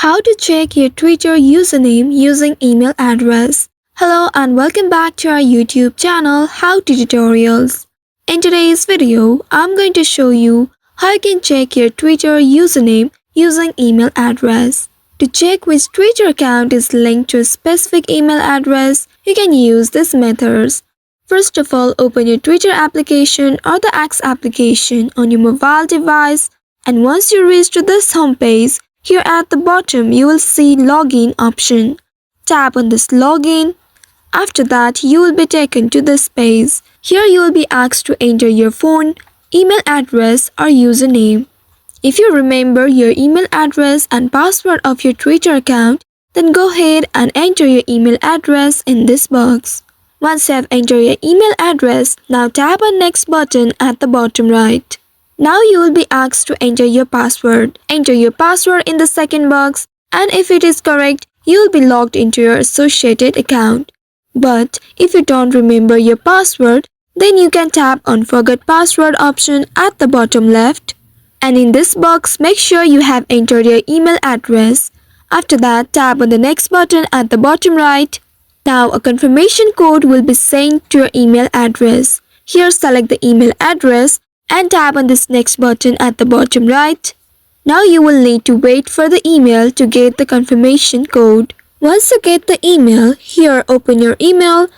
How to check your Twitter username using email address. Hello and welcome back to our YouTube channel How to Tutorials. In today's video, I'm going to show you how you can check your Twitter username using email address. To check which Twitter account is linked to a specific email address, you can use these methods. First of all, open your Twitter application or the X application on your mobile device, and once you reach to this homepage, here at the bottom you will see login option. Tap on this login. After that you will be taken to this page. Here you will be asked to enter your phone, email address or username. If you remember your email address and password of your Twitter account, then go ahead and enter your email address in this box. Once you have entered your email address, now tap on next button at the bottom right. Now you will be asked to enter your password. Enter your password in the second box, and if it is correct, you will be logged into your associated account. But if you don't remember your password, then you can tap on Forget Password option at the bottom left. And in this box, make sure you have entered your email address. After that, tap on the next button at the bottom right. Now a confirmation code will be sent to your email address. Here select the email address and tap on this next button at the bottom right. Now you will need to wait for the email to get the confirmation code. Once you get the email, here open your email,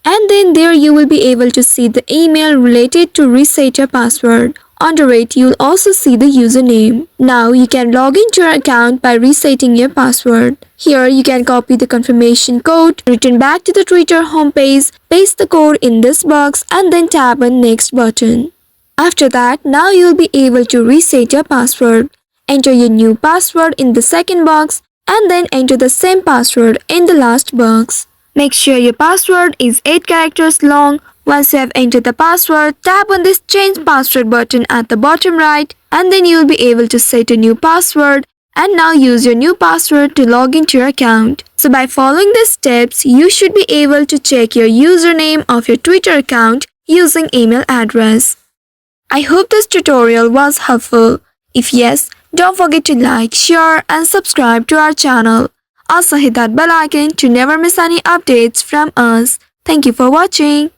and then there you will be able to see the email related to reset your password. Under it, you will also see the username. Now you can log into your account by resetting your password. Here you can copy the confirmation code, return back to the Twitter homepage, paste the code in this box and then tap on next button. After that, now you will be able to reset your password. Enter your new password in the second box and then enter the same password in the last box. Make sure your password is 8 characters long. Once you have entered the password, tap on this change password button at the bottom right, and then you will be able to set a new password and now use your new password to log into your account. So by following these steps, you should be able to check your username of your Twitter account using email address. I hope this tutorial was helpful. If yes, don't forget to like, share and subscribe to our channel. Also hit that bell icon to never miss any updates from us. Thank you for watching.